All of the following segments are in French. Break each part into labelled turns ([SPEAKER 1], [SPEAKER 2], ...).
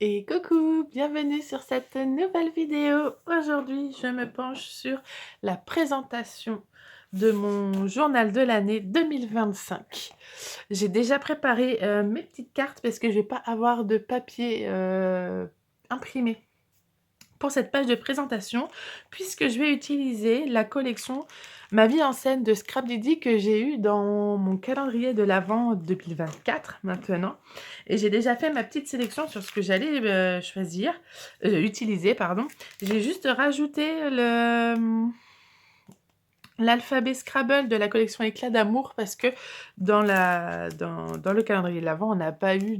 [SPEAKER 1] Et coucou, bienvenue sur cette nouvelle vidéo. Aujourd'hui, je me penche sur la présentation de mon journal de l'année 2025. J'ai déjà préparé mes petites cartes parce que je vais pas avoir de papier imprimé pour cette page de présentation, puisque je vais utiliser la collection Ma vie en scène de Scrap Didi que j'ai eu dans mon calendrier de l'Avent 2024 maintenant. Et j'ai déjà fait ma petite sélection sur ce que j'allais utiliser, pardon. J'ai juste rajouté l'alphabet Scrabble de la collection Éclat d'amour parce que dans le calendrier de l'Avent, on n'a pas eu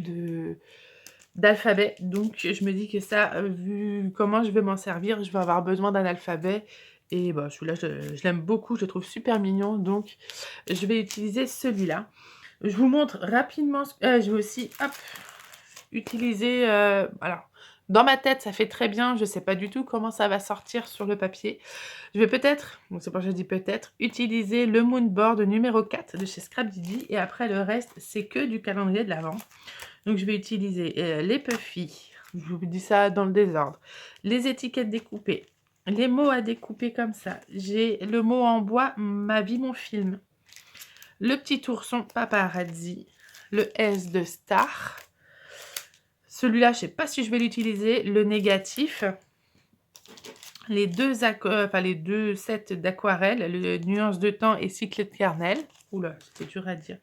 [SPEAKER 1] d'alphabet. Donc, je me dis que ça, vu comment je vais m'en servir, je vais avoir besoin d'un alphabet. Et bah, celui-là, je l'aime beaucoup, je le trouve super mignon. Donc, je vais utiliser celui-là. Je vous montre rapidement. Je vais aussi utiliser. Alors, dans ma tête, ça fait très bien. Je ne sais pas du tout comment ça va sortir sur le papier. Je vais peut-être, donc c'est pour ça que je dis peut-être, utiliser le Moonboard numéro 4 de chez Scrap Didi. Et après, le reste, c'est que du calendrier de l'Avent. Donc, je vais utiliser les puffy, je vous dis ça dans le désordre, les étiquettes découpées, les mots à découper comme ça. J'ai le mot en bois, ma vie, mon film, le petit ourson paparazzi, le S de star. Celui-là, je ne sais pas si je vais l'utiliser, le négatif, les deux sets d'aquarelle, le nuance de temps et cycle de carnel. Oula, c'était dur à dire.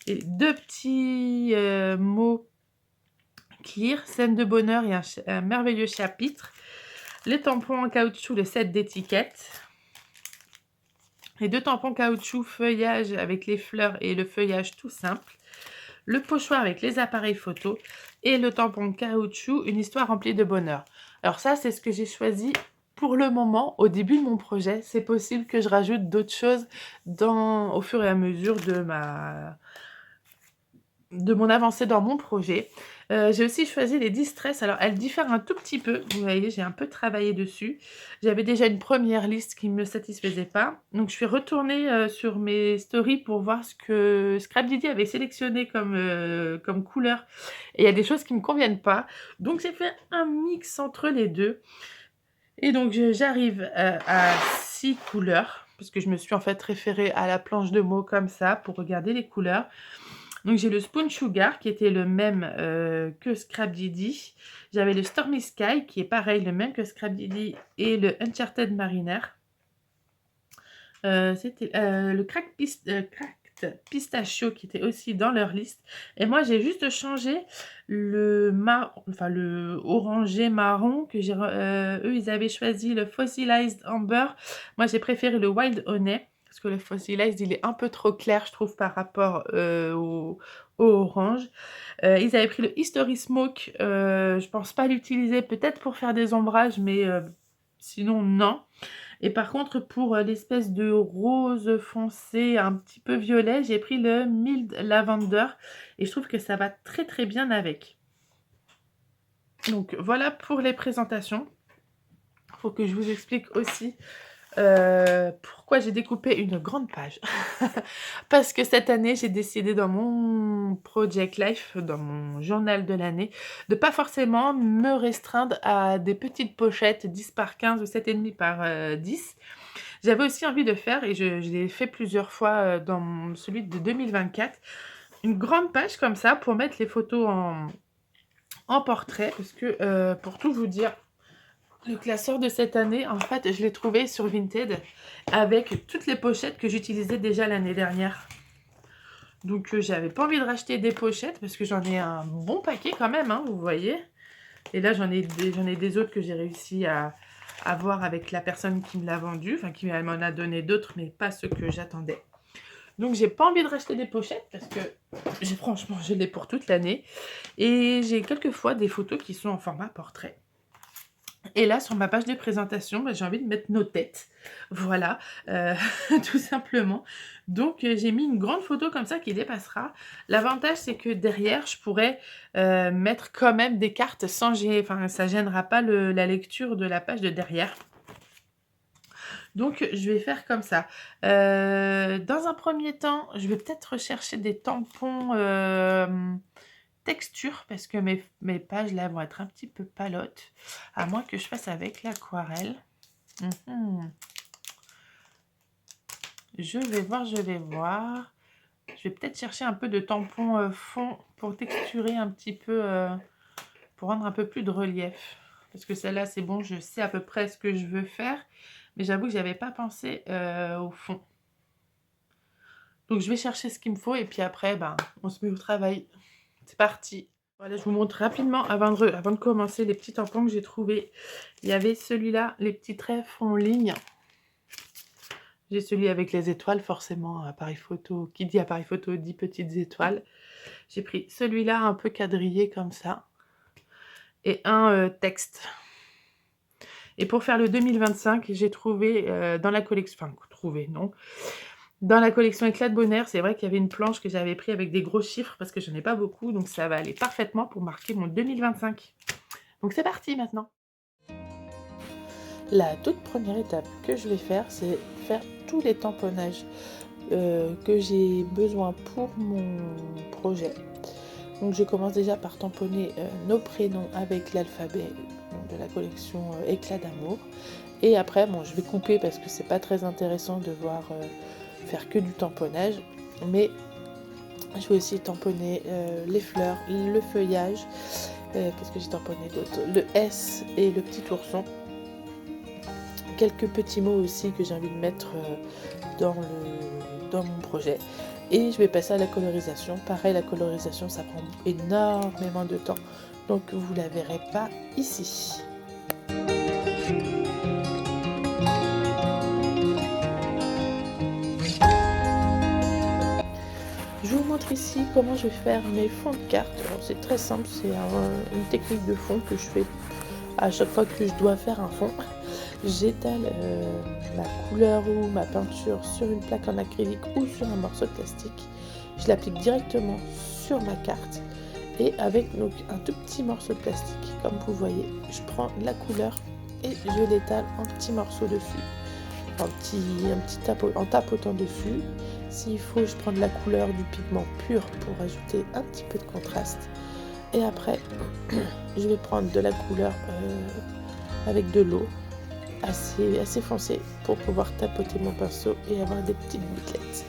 [SPEAKER 1] Et deux petits mots clear, scène de bonheur et un merveilleux chapitre. Les tampons en caoutchouc, le set d'étiquettes. Les deux tampons caoutchouc feuillage avec les fleurs et le feuillage tout simple. Le pochoir avec les appareils photo. Et le tampon caoutchouc, une histoire remplie de bonheur. Alors ça, c'est ce que j'ai choisi pour le moment, au début de mon projet. C'est possible que je rajoute d'autres choses au fur et à mesure de mon avancée dans mon projet. J'ai aussi choisi les distress. Alors, elles diffèrent un tout petit peu. Vous voyez, j'ai un peu travaillé dessus. J'avais déjà une première liste qui ne me satisfaisait pas. Donc, je suis retournée sur mes stories pour voir ce que Scrap Didi avait sélectionné comme couleur. Et il y a des choses qui ne me conviennent pas. Donc, j'ai fait un mix entre les deux. Et donc, j'arrive à 6 couleurs. Parce que je me suis en fait référée à la planche de mots comme ça pour regarder les couleurs. Donc j'ai le Spoon Sugar qui était le même que Scrap Didi. J'avais le Stormy Sky qui est pareil, le même que Scrap Didi. Et le Uncharted Mariner. C'était le Cracked Pistachio qui était aussi dans leur liste. Et moi j'ai juste changé le orangé marron que eux ils avaient choisi le Fossilized Amber. Moi j'ai préféré le Wild Honey. Parce que le Fossilized, il est un peu trop clair, je trouve, par rapport au orange. Ils avaient pris le History Smoke. Je pense pas l'utiliser, peut-être pour faire des ombrages, mais sinon, non. Et par contre, pour l'espèce de rose foncé, un petit peu violet, j'ai pris le Mild Lavender. Et je trouve que ça va très très bien avec. Donc, voilà pour les présentations. Il faut que je vous explique aussi pourquoi j'ai découpé une grande page. Parce que cette année, j'ai décidé dans mon Project Life, dans mon journal de l'année, de pas forcément me restreindre à des petites pochettes 10 par 15 ou 7,5 par 10. J'avais aussi envie de faire, et je l'ai fait plusieurs fois dans celui de 2024, une grande page comme ça pour mettre les photos en portrait. Parce que, pour tout vous dire, le classeur de cette année, en fait, je l'ai trouvé sur Vinted avec toutes les pochettes que j'utilisais déjà l'année dernière. Donc, j'avais pas envie de racheter des pochettes parce que j'en ai un bon paquet quand même, hein, vous voyez. Et là, j'en ai des autres que j'ai réussi à avoir avec la personne qui me l'a vendu, enfin qui m'en a donné d'autres, mais pas ceux que j'attendais. Donc, j'ai pas envie de racheter des pochettes parce que franchement, je l'ai pour toute l'année. Et j'ai quelquefois des photos qui sont en format portrait. Et là, sur ma page de présentation, j'ai envie de mettre nos têtes. Voilà, tout simplement. Donc, j'ai mis une grande photo comme ça qui dépassera. L'avantage, c'est que derrière, je pourrais mettre quand même des cartes sans gêner. Enfin, ça ne gênera pas la lecture de la page de derrière. Donc, je vais faire comme ça. Dans un premier temps, je vais peut-être rechercher des tampons texture parce que mes pages là vont être un petit peu palottes, à moins que je fasse avec l'aquarelle. Je vais voir, je vais voir. Je vais peut-être chercher un peu de tampon fond pour texturer un petit peu, pour rendre un peu plus de relief. Parce que celle-là, c'est bon, je sais à peu près ce que je veux faire. Mais j'avoue que j'avais pas pensé au fond. Donc je vais chercher ce qu'il me faut et puis après, ben, on se met au travail. C'est parti. Voilà, je vous montre rapidement avant de commencer les petits tampons que j'ai trouvés. Il y avait celui-là, les petits traits fond ligne. J'ai celui avec les étoiles, forcément, appareil photo. Qui dit appareil photo dit petites étoiles. J'ai pris celui-là un peu quadrillé comme ça. Et un texte. Et pour faire le 2025, j'ai trouvé dans la collection... Enfin, trouvé, non. Dans la collection Éclat de Bonheur, c'est vrai qu'il y avait une planche que j'avais pris avec des gros chiffres parce que je n'en ai pas beaucoup. Donc ça va aller parfaitement pour marquer mon 2025. Donc c'est parti maintenant. La toute première étape que je vais faire, c'est faire tous les tamponnages que j'ai besoin pour mon projet. Donc je commence déjà par tamponner nos prénoms avec l'alphabet de la collection Éclat d'amour. Et après, bon, je vais couper parce que c'est pas très intéressant de voir faire que du tamponnage. Mais je vais aussi tamponner les fleurs, le feuillage. Qu'est-ce que j'ai tamponné d'autre? Le S et le petit ourson. Quelques petits mots aussi que j'ai envie de mettre dans mon projet. Et je vais passer à la colorisation. Pareil, la colorisation, ça prend énormément de temps. Donc, vous ne la verrez pas ici. Je vous montre ici comment je vais faire mes fonds de cartes. C'est très simple, c'est une technique de fond que je fais à chaque fois que je dois faire un fond. J'étale ma couleur ou ma peinture sur une plaque en acrylique ou sur un morceau de plastique. Je l'applique directement sur ma carte et avec donc un tout petit morceau de plastique, comme vous voyez, je prends la couleur et je l'étale en petits morceaux dessus, en tapotant dessus. S'il faut, je prends de la couleur du pigment pur pour ajouter un petit peu de contraste. Et après, je vais prendre de la couleur avec de l'eau assez foncé pour pouvoir tapoter mon pinceau et avoir des petites bouclettes.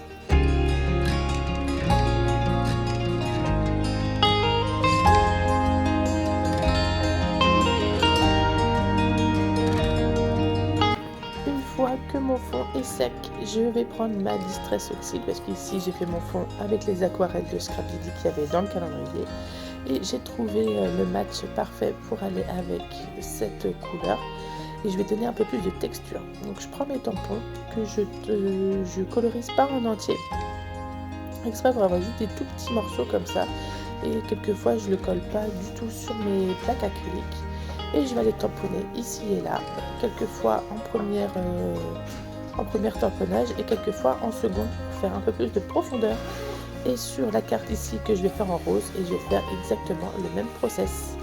[SPEAKER 1] Une fois que mon fond est sec, je vais prendre ma Distress Oxide parce qu'ici j'ai fait mon fond avec les aquarelles de Scrap Didi qu'il y avait dans le calendrier et j'ai trouvé le match parfait pour aller avec cette couleur. Et je vais donner un peu plus de texture. Donc je prends mes tampons que je colorise pas en entier, exprès pour avoir juste des tout petits morceaux comme ça. Et quelquefois je le colle pas du tout sur mes plaques acryliques. Et je vais les tamponner ici et là, quelquefois en première tamponnage et quelquefois en seconde pour faire un peu plus de profondeur. Et sur la carte ici que je vais faire en rose, et je vais faire exactement le même process.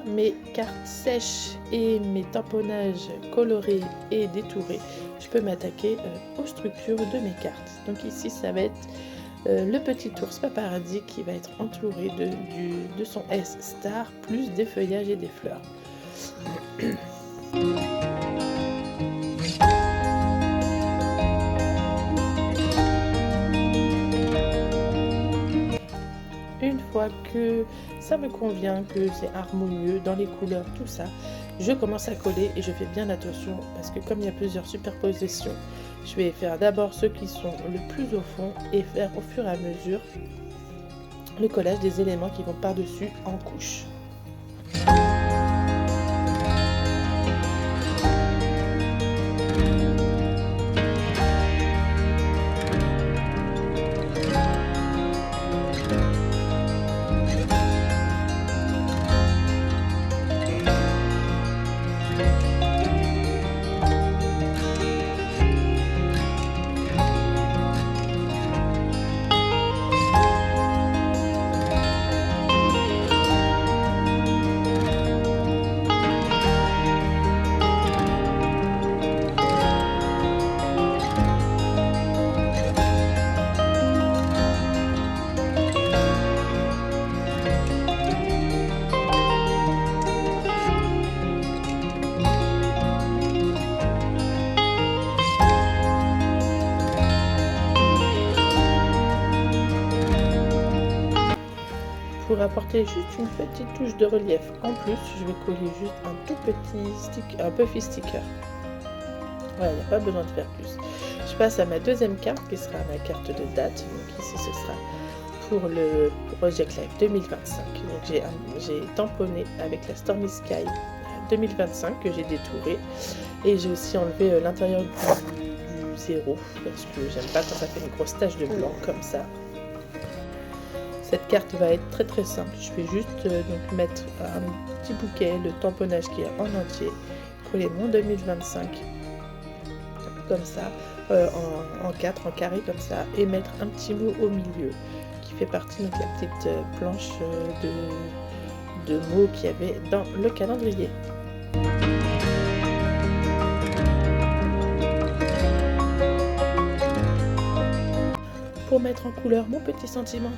[SPEAKER 1] Mes cartes sèches et mes tamponnages colorés et détourés, je peux m'attaquer aux structures de mes cartes. Donc ici, ça va être le petit ours paparazzi qui va être entouré de son S star, plus des feuillages et des fleurs. Une fois que ça me convient, que c'est harmonieux dans les couleurs, tout ça, je commence à coller et je fais bien attention parce que comme il y a plusieurs superpositions, je vais faire d'abord ceux qui sont le plus au fond et faire au fur et à mesure le collage des éléments qui vont par-dessus en couches. Pour apporter juste une petite touche de relief en plus, je vais coller juste un tout petit un puffy sticker. Voilà, il n'y a pas besoin de faire plus. Je passe à ma deuxième carte qui sera ma carte de date. Donc ici ce sera pour le Project Live 2025. Donc j'ai tamponné avec la Stormy Sky 2025 que j'ai détouré. Et j'ai aussi enlevé l'intérieur du zéro parce que j'aime pas quand ça fait une grosse tache de blanc comme ça. Cette carte va être très très simple. Je vais juste donc mettre un petit bouquet, le tamponnage qui est en entier, coller mon 2025 comme ça, en 4, en carré comme ça, et mettre un petit mot au milieu qui fait partie de la petite planche de mots qu'il y avait dans le calendrier. Pour mettre en couleur mon petit sentiment,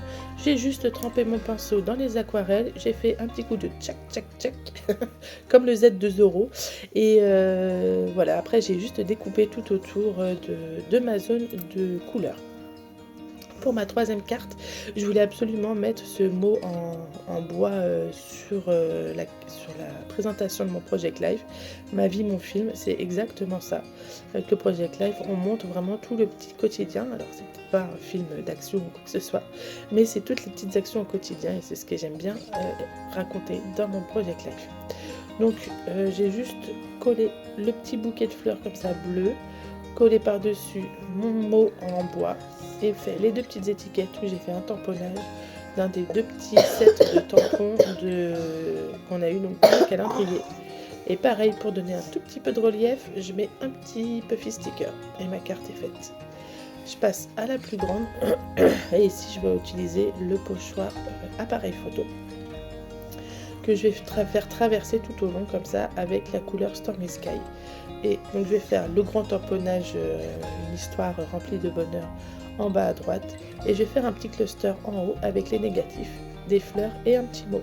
[SPEAKER 1] j'ai juste trempé mon pinceau dans les aquarelles, j'ai fait un petit coup de tchac tchac tchac comme le Z de Zorro et voilà, après j'ai juste découpé tout autour de ma zone de couleur. Pour ma troisième carte, je voulais absolument mettre ce mot en bois sur la présentation de mon Project Live. Ma vie, mon film, c'est exactement ça. Avec le Project Live, on montre vraiment tout le petit quotidien. Alors, c'est pas un film d'action ou quoi que ce soit, mais c'est toutes les petites actions au quotidien et c'est ce que j'aime bien raconter dans mon Project Live. Donc, j'ai juste collé le petit bouquet de fleurs comme ça bleu, collé par-dessus mon mot en bois et fait les deux petites étiquettes où j'ai fait un tamponnage d'un des deux petits sets de tampons qu'on a eu donc dans le calendrier. Et pareil, pour donner un tout petit peu de relief, je mets un petit puffy sticker et ma carte est faite. Je passe à la plus grande et ici je vais utiliser le pochoir appareil photo que je vais faire traverser tout au long comme ça avec la couleur Stormy Sky. Et donc je vais faire le grand tamponnage, une histoire remplie de bonheur en bas à droite et je vais faire un petit cluster en haut avec les négatifs, des fleurs et un petit mot.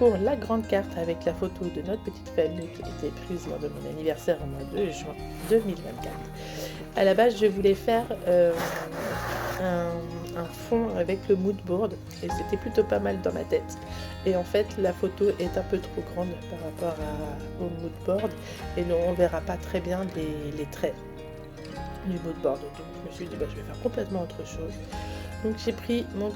[SPEAKER 1] pour la grande carte avec la photo de notre petite famille qui a été prise lors de mon anniversaire au mois de juin 2024. À la base, je voulais faire un fond avec le mood board et c'était plutôt pas mal dans ma tête. Et en fait, la photo est un peu trop grande par rapport au mood board et on ne verra pas très bien les traits du mood board. Donc je me suis dit, je vais faire complètement autre chose. Donc j'ai pris mon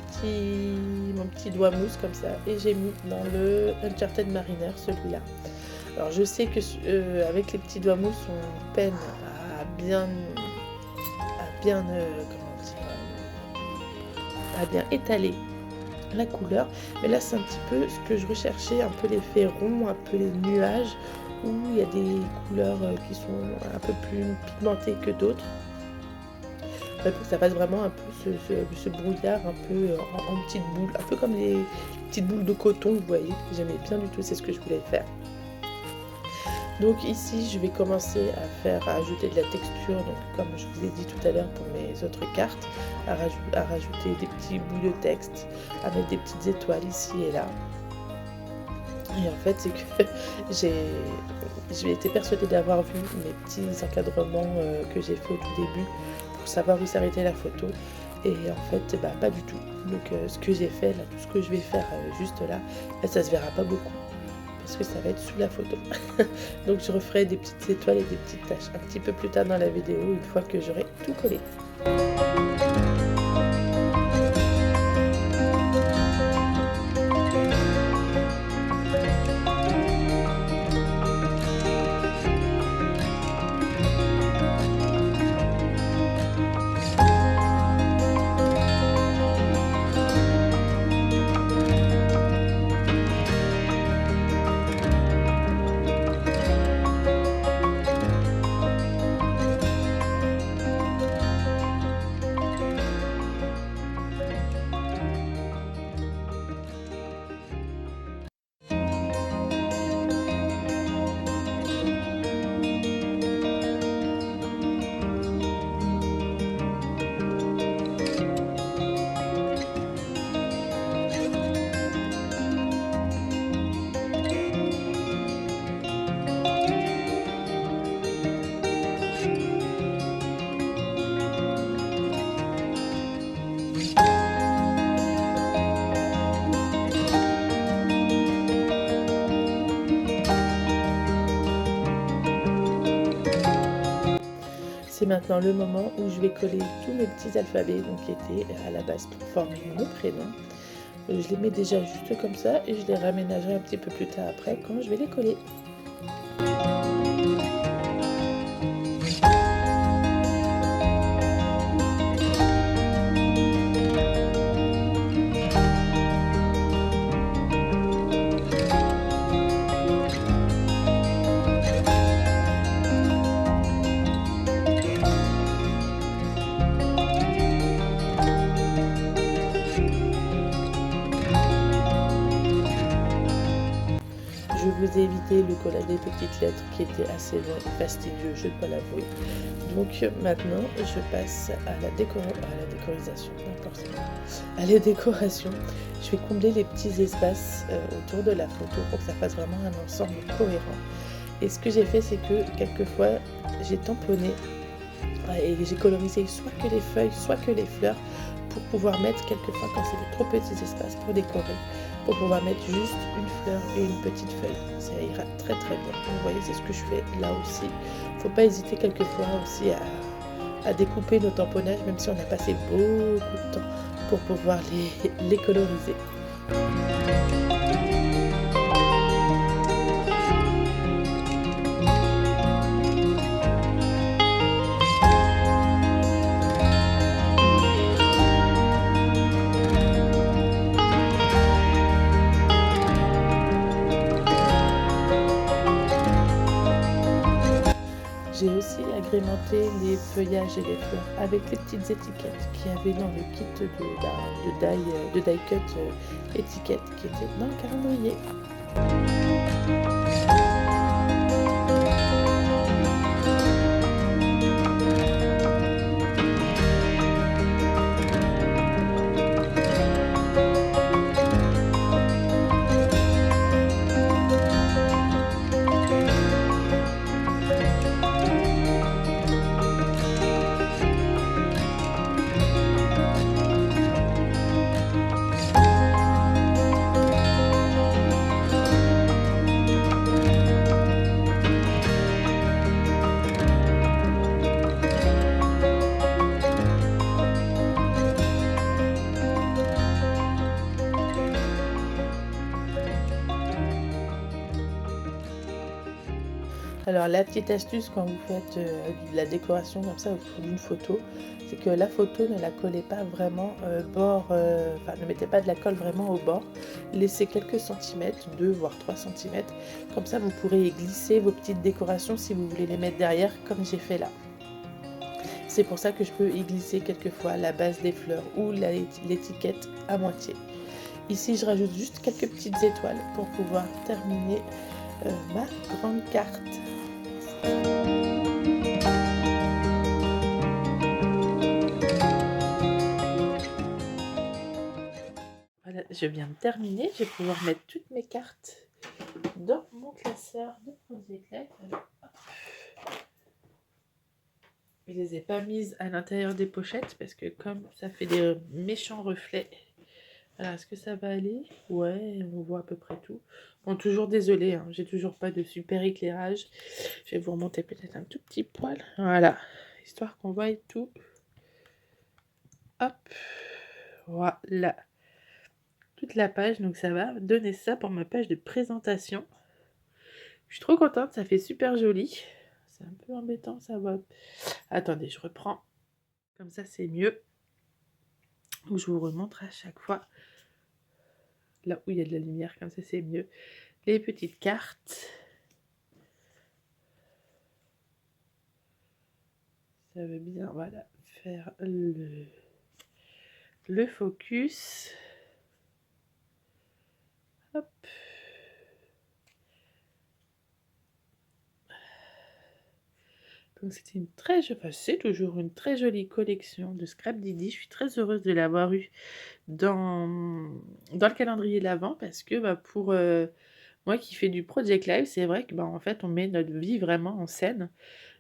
[SPEAKER 1] petit doigt mousse comme ça et j'ai mis dans le Uncharted Mariner, celui-là. Alors je sais que avec les petits doigts mousse, on peine à bien étaler la couleur, mais là c'est un petit peu ce que je recherchais, un peu l'effet rond, un peu les nuages, où il y a des couleurs qui sont un peu plus pigmentées que d'autres. Pour que ça fasse vraiment un peu ce brouillard un peu en petites boules, un peu comme les petites boules de coton, vous voyez, j'aimais bien du tout, c'est ce que je voulais faire. Donc ici je vais commencer à ajouter de la texture, donc comme je vous ai dit tout à l'heure pour mes autres cartes, à rajouter des petits bouts de texte, à mettre des petites étoiles ici et là. Et en fait c'est que j'ai été persuadée d'avoir vu mes petits encadrements que j'ai fait au tout début pour savoir où s'arrêtait la photo. Et en fait, pas du tout. Donc ce que j'ai fait là, tout ce que je vais faire juste là, ça se verra pas beaucoup. Parce que ça va être sous la photo. Donc je referai des petites étoiles et des petites taches un petit peu plus tard dans la vidéo, une fois que j'aurai tout collé. C'est maintenant le moment où je vais coller tous mes petits alphabets, donc qui étaient à la base pour former mon prénom. Je les mets déjà juste comme ça et je les raménagerai un petit peu plus tard après quand je vais les coller. Je vous ai évité le collage des petites lettres qui était assez long et fastidieux, je dois l'avouer. Donc maintenant, je passe à la décoration, n'importe quoi. À la décoration, je vais combler les petits espaces autour de la photo pour que ça fasse vraiment un ensemble cohérent. Et ce que j'ai fait, c'est que quelquefois, j'ai tamponné et j'ai colorisé soit que les feuilles, soit que les fleurs pour pouvoir mettre quelquefois quand c'est de trop petits espaces pour décorer, pour pouvoir mettre juste une fleur et une petite feuille. Ça ira très très bien. Vous voyez, c'est ce que je fais là aussi. Faut pas hésiter quelquefois aussi à découper nos tamponnages, même si on a passé beaucoup de temps pour pouvoir les coloriser. J'ai aussi agrémenté les feuillages et les fleurs avec les petites étiquettes qu'il y avait dans le kit de die cut étiquettes qui étaient dans le calendrier. Alors la petite astuce quand vous faites de la décoration comme ça autour d'une photo, c'est que la photo ne la collez pas vraiment bord, enfin ne mettez pas de la colle vraiment au bord, laissez quelques centimètres, 2 voire 3 centimètres, comme ça vous pourrez y glisser vos petites décorations si vous voulez les mettre derrière comme j'ai fait là. C'est pour ça que je peux y glisser quelquefois la base des fleurs ou l'étiquette à moitié. Ici je rajoute juste quelques petites étoiles pour pouvoir terminer ma grande carte. Voilà, je viens de terminer. Je vais pouvoir mettre toutes mes cartes dans mon classeur de Project Life. Je ne les ai pas mises à l'intérieur des pochettes parce que comme ça fait des méchants reflets. Alors, est-ce que ça va aller? Ouais, on voit à peu près tout. Bon, toujours désolée, hein, j'ai toujours pas de super éclairage. Je vais vous remonter peut-être un tout petit poil. Voilà, histoire qu'on voit tout. Hop, voilà. Toute la page, donc ça va donner ça pour ma page de présentation. Je suis trop contente, ça fait super joli. C'est un peu embêtant, ça va. Attendez, je reprends. Comme ça, c'est mieux. Donc, je vous remontre à chaque fois. Là où il y a de la lumière, comme ça, c'est mieux. Les petites cartes. Ça veut bien, voilà, faire le focus. Hop. Donc c'était une très jolie, enfin, c'est toujours une très jolie collection de Scrap Didi. Je suis très heureuse de l'avoir eu dans le calendrier de l'Avent parce que pour moi qui fais du Project Live, c'est vrai que en fait on met notre vie vraiment en scène.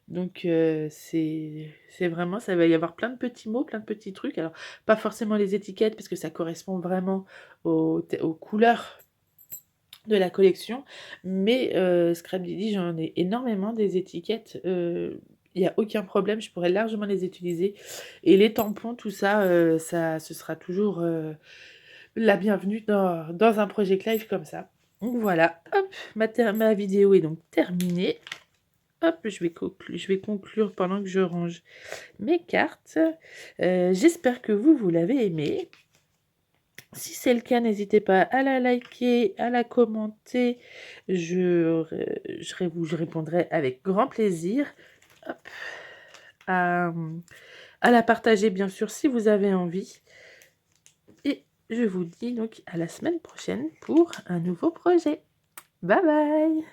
[SPEAKER 1] Donc c'est vraiment, ça va y avoir plein de petits mots, plein de petits trucs. Alors pas forcément les étiquettes parce que ça correspond vraiment aux couleurs de la collection, mais Scrap Didi, j'en ai énormément des étiquettes, il y a aucun problème, je pourrais largement les utiliser et les tampons, tout ça, ce sera toujours, la bienvenue dans un Project Live comme ça. Donc voilà, hop, ma vidéo est donc terminée. Hop, je vais conclure pendant que je range mes cartes. J'espère que vous l'avez aimé. Si c'est le cas, n'hésitez pas à la liker, à la commenter. Je répondrai avec grand plaisir. Hop. À, à la partager, bien sûr, si vous avez envie. Et je vous dis donc à la semaine prochaine pour un nouveau projet. Bye bye!